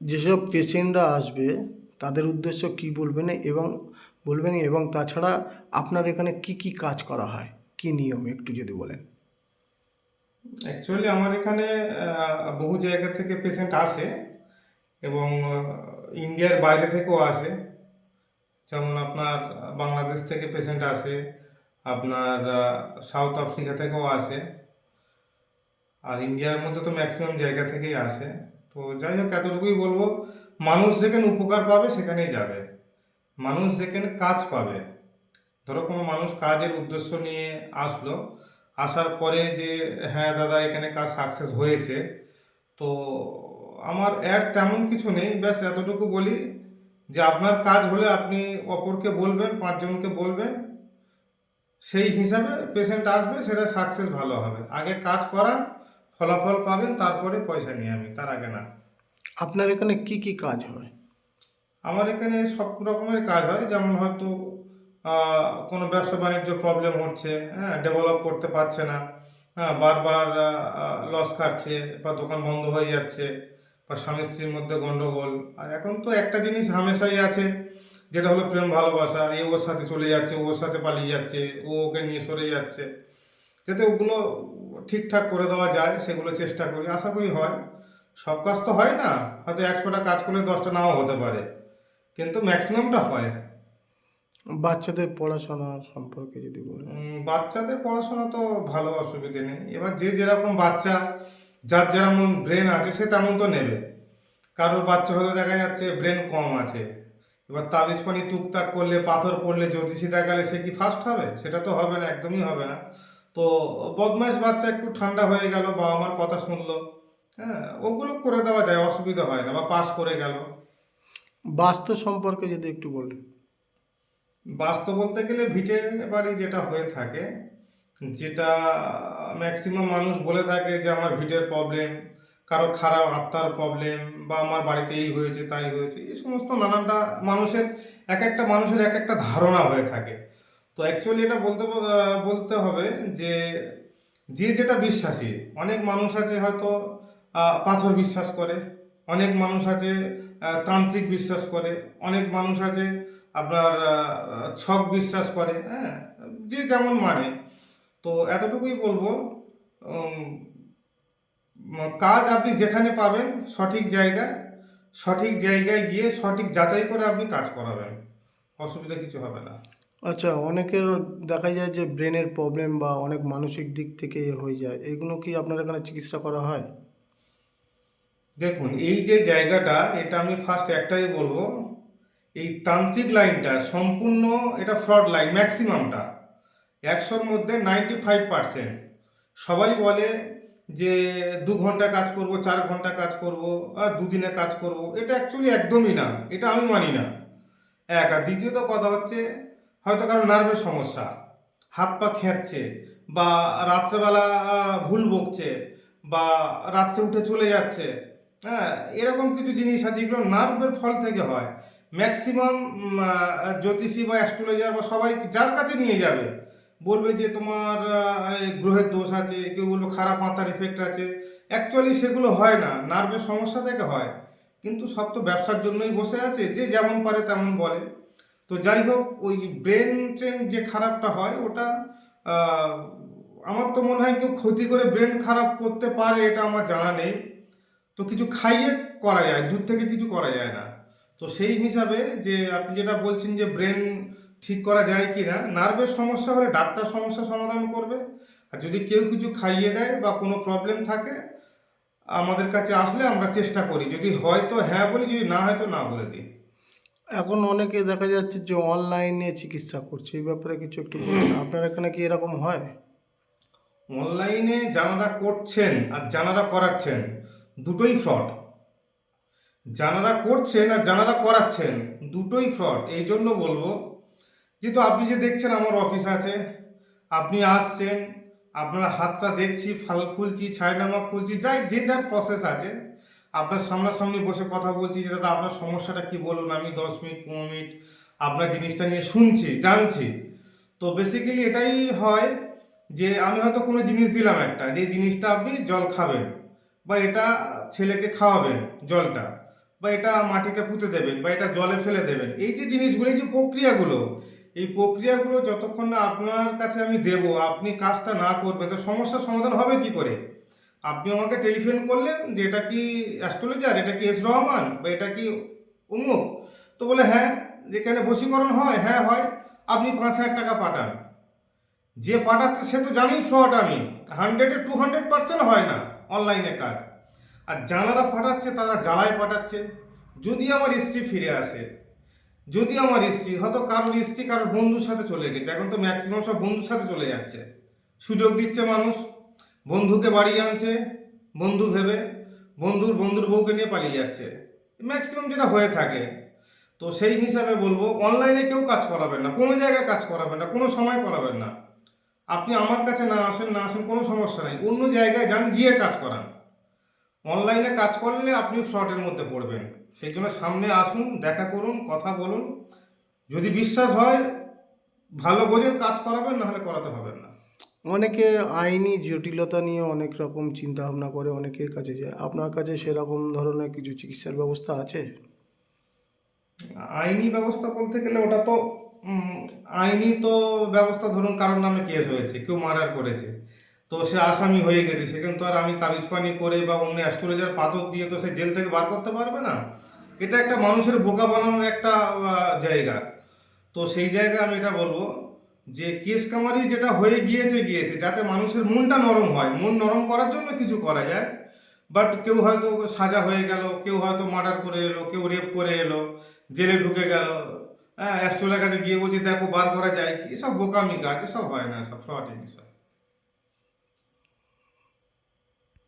যেসব পেশেন্টরা আসবে তাদের উদ্দেশ্য কি বলবেন এবং তাছাড়া আপনার এখানে কি কি কাজ করা হয়, কি নিয়ম একটু যদি বলেন। অ্যাকচুয়ালি আমার এখানে বহু জায়গা থেকে পেশেন্ট আসে এবং ইন্ডিয়ার বাইরে থেকেও আসে। যেমন আপনার বাংলাদেশ থেকে পেশেন্ট আসে, আপনার সাউথ আফ্রিকা থেকেও আসে, আর ইন্ডিয়ার মধ্যে তো ম্যাক্সিমাম জায়গা থেকেই আসে। তো যাই হোক, এতটুকুই বলবো, মানুষ যেখানে উপকার পাবে সেখানেই যাবে, মানুষ যেখানে কাজ পাবে। ধরো কোনো মানুষ কাজের উদ্দেশ্য নিয়ে আসলো, আসার পরে যে হ্যাঁ দাদা এখানে কাজ সাকসেস হয়েছে, তো আমার অ্যাড তেমন কিছু নেই, ব্যাস এতটুকু বলি যে আপনার কাজ হলে আপনি অপরকে বলবেন, পাঁচজনকে বলবেন, সেই হিসাবে পেশেন্ট আসবে, সেটা সাকসেস ভালো হবে। আগে কাজ করান, ফলাফল পাবেন, তারপরে পয়সা নিয়ে আমি, তার আগে না। আপনার এখানে কি কি কাজ হয়? আমার এখানে সব রকমের কাজ হয়, যেমন হয়তো কোনো ব্যবসা বাণিজ্য প্রবলেম হচ্ছে, হ্যাঁ, ডেভেলপ করতে পারছে না, হ্যাঁ, বারবার লস খাচ্ছে, বা দোকান বন্ধ হয়ে যাচ্ছে, বা স্বামী স্ত্রীর মধ্যে গন্ডগোল। আর এখন তো একটা জিনিস হামেশাই আছে, যেটা হলো প্রেম ভালোবাসা। এ ওর সাথে চলে যাচ্ছে, ও ওর সাথে পালিয়ে যাচ্ছে, ও ওকে নিয়ে সরে যাচ্ছে। যাতে ওগুলো ঠিকঠাক করে দেওয়া যায় সেগুলো চেষ্টা করি, আশা করি হয়। সব কাজ তো হয় না, হয়তো 100টা কাজ করলে 10টা নাও হতে পারে, কিন্তু ম্যাক্সিমামটা হয়। বাচ্চাদের পড়াশোনা সম্পর্কে যদি বলেন। বাচ্চাদের পড়াশোনা তো ভালো, অসুবিধে নেই। এবার যে যেরকম বাচ্চা, যার যেমন ব্রেন আছে সে তেমন তো নেবে। কারোর বাচ্চা হয়তো দেখা যাচ্ছে ব্রেন কম আছে, এবার তাবিজ পানি টুকটাক করলে, পাথর পড়লে, জ্যোতিষী দেখালে সে কি ফার্স্ট হবে? সেটা তো হবে না, একদমই হবে না। তো বদমাইশ বাচ্চা একটু ঠান্ডা হয়ে গেল, বাবা মার কথা শুনলো, হ্যাঁ, ওগুলো করে দেওয়া যায়, অসুবিধা হয় না, বা পাস করে গেল। বাস্তু সম্পর্কে যদি একটু বলেন। বাস্তব বলতে গেলে ভিটে বাড়ি যেটা হয়ে থাকে, যেটা ম্যাক্সিমাম মানুষ বলে থাকে যে আমার ভিটের প্রবলেম, কারো খারাপ আত্মার প্রবলেম, বা আমার বাড়িতে এই হয়েছে তাই হয়েছে, এই সমস্ত নানানটা মানুষের, এক একটা মানুষের এক একটা ধারণা হয়ে থাকে। তো অ্যাকচুয়ালি এটা বলতে হবে যে যে যেটা বিশ্বাসী। অনেক মানুষ আছে হয়তো পাথর বিশ্বাস করে, অনেক মানুষ আছে তান্ত্রিক বিশ্বাস করে, অনেক মানুষ আছে আপনার ছক বিশ্বাস করে, হ্যাঁ, যে যেমন মানে। তো এতটুকুই বলবো, উম, কাজ আপনি যেখানে পাবেন, সঠিক জায়গায় গিয়ে সঠিক যাচাই করে আপনি কাজ করাবেন, অসুবিধা কিছু হবে না। আচ্ছা, অনেকের দেখা যায় যে ব্রেনের প্রবলেম বা অনেক মানসিক দিক থেকে হয়ে যায়, এগুলো কি আপনার এখানে চিকিৎসা করা হয়? দেখুন, এই যে জায়গাটা, এটা আমি ফার্স্ট একটাই বলবো, এই তান্ত্রিক লাইনটা সম্পূর্ণ, এটা ফ্রড লাইন ম্যাক্সিমামটা। 100-র মধ্যে 95%। সবাই বলে যে 2 ঘন্টা কাজ করব, 4 ঘন্টা কাজ করব, আর দুদিনে কাজ করব। এটা অ্যাকচুয়ালি একদমই না, এটা আমি মানি না। এক, আর দ্বিতীয়ত কথা হচ্ছে, হয়তো কারো নার্ভের সমস্যা, হাত পা খ্যাঁচছে, বা রাত্রেবেলা ভুল বকছে, বা রাত্রে উঠে চলে যাচ্ছে, হ্যাঁ, এরকম কিছু জিনিস আছে যেগুলো নার্ভের ফল থেকে হয়। ম্যাক্সিমাম জ্যোতিষী বা অ্যাস্ট্রোলজার বা সবাই যার কাছে নিয়ে যাবে, বলবে যে তোমার এই গ্রহের দোষ আছে, কেউ বলবে খারাপ মাথার ইফেক্ট আছে। অ্যাকচুয়ালি সেগুলো হয় না, নার্ভের সমস্যা থেকে হয়। কিন্তু সব তো ব্যবসার জন্যই বসে আছে, যে যেমন পারে তেমন বলে। তো যাই হোক, ওই ব্রেন ট্রেন যে খারাপটা হয় ওটা, আহ, আমার তো মনে হয় কেউ ক্ষতি করে ব্রেন খারাপ করতে পারে, এটা আমার জানা নেই। তো কিছু খাইয়ে করা যায়, দূর থেকে কিছু করা যায় না। তো সেই হিসাবে, যে আপনি যেটা বলছেন যে ব্রেন ঠিক করা যায় কি না, নার্ভের সমস্যা হলে ডাক্তার সমস্যা সমাধান করবে। আর যদি কেউ কিছু খাইয়ে দেয় বা কোনো প্রবলেম থাকে, আমাদের কাছে আসলে আমরা চেষ্টা করি, যদি হয় তো হ্যাঁ বলি, যদি না হয় তো না বলে দিই। এখন অনেকে দেখা যাচ্ছে যে অনলাইনে চিকিৎসা করছে, এই ব্যাপারে কিছু একটু বলবেন, আপনার এখানে কি এরকম হয়? অনলাইনে যারা করছেন আর যারা করাচ্ছেন, দুটোই ফ্রড। যারা করছেন আর যারা করাচ্ছেন, দুটোই ফ্রড। এই জন্য বলবো, যেহেতু আপনি যে দেখছেন আমার অফিস আছে, আপনি আসছেন, আপনার হাতটা দেখছি, ফাল খুলছি, ছায়নামা খুলছি, যাই যে যার প্রসেস আছে, আপনার সামনাসামনি বসে কথা বলছি যে দাদা আপনার সমস্যাটা কি বলুন, আমি 10 মিনিট 15 মিনিট আপনার জিনিসটা নিয়ে শুনছি, জানছি। তো বেসিক্যালি এটাই হয়, যে আমি হয়তো কোনো জিনিস দিলাম একটা, যে জিনিসটা আপনি জল খাবেন, বা এটা ছেলেকে খাওয়াবেন জলটা, বা এটা মাটিতে পুঁতে দেবেন বা এটা জলে ফেলে দেবেন, এই যে জিনিসগুলো, এই যে প্রক্রিয়াগুলো, এই প্রক্রিয়াগুলো যতক্ষণ না আপনার কাছে আমি দেব, আপনি কাজটা না করবেন তো সমস্যার সমাধান হবে কি করে? আপনি আমাকে টেলিফোন করলেন যে এটা কি অ্যাস্ট্রোলজার, এটা কি এস রহমান, বা এটা কি অমুক, তো বলে হ্যাঁ, যেখানে বশীকরণ হয়, হ্যাঁ হয়, আপনি 5,000 টাকা পাঠান। যে পাঠাচ্ছে সে তো জানি ফ্রড, আমি 100-200% হয় না অনলাইনে কাজ। আর যারা পাঠাচ্ছে তারা জ্বালায় পাঠাচ্ছে। যদি আমার স্ত্রী ফিরে আসে, যদি আমার স্ত্রী হয়তো কারোর স্ত্রী কারোর বন্ধুর সাথে চলে গেছে, এখন তো ম্যাক্সিমাম সব বন্ধুর সাথে চলে যাচ্ছে, সুযোগ দিচ্ছে মানুষ, বন্ধুকে বাড়ি আনছে বন্ধু ভেবে, বন্ধুর বউকে নিয়ে পালিয়ে যাচ্ছে, ম্যাক্সিমাম যেটা হয়ে থাকে। তো সেই হিসাবে বলবো অনলাইনে কেউ কাজ করাবেন না, কোনো জায়গায় কাজ করাবেন না, কোনো সময় করাবেন না। আপনি আমার কাছে না আসেন কোনো সমস্যা নাই, অন্য জায়গায় যান, গিয়ে কাজ করান। অনলাইনে কাজ করলে আপনি ফ্রডের মধ্যে পড়বেন। সেই জন্য সামনে আসুন, দেখা করুন, কথা বলুন, যদি বিশ্বাস হয় ভালো বোঝে কাজ করাবেন, নাহলে করাতে হবে না। অনেকে আইনি জটিলতা নিয়ে অনেক রকম চিন্তা ভাবনা করে অনেকের কাছে যায়, আপনার কাছে সেরকম ধরনের কিছু চিকিৎসার ব্যবস্থা আছে? আইনি ব্যবস্থা বলতে গেলে ওটা তো উম, আইনি তো ব্যবস্থা, ধরুন কারোর নামে কেস হয়েছে, কেউ মার্ডার করেছে, তো সে আসামি হয়ে গেছে, সেখানে তো আর আমি তাবিজ পানি করে বা অন্য অ্যাস্ট্রোলজার পাথর দিয়ে তো সে জেল থেকে বার করতে পারবে না। এটা একটা মানুষের বোকা বানানোর একটা জায়গা। তো সেই জায়গায় আমি এটা বলবো যে কেস কামারি যেটা হয়ে গিয়েছে যাতে মানুষের মনটা নরম হয়, মন নরম করার জন্য কিছু করা যায়। বাট কেউ হয়তো সাজা হয়ে গেল, কেউ হয়তো মার্ডার করে এলো, কেউ রেপ করে এলো, জেলে ঢুকে গেল, হ্যাঁ, অ্যাস্ট্রোলজার কাছে গিয়ে বলছি দেখো বার করা যায় কি, এসব বোকামি কাজ, এসব হয় না, সব ফ্রড এসব।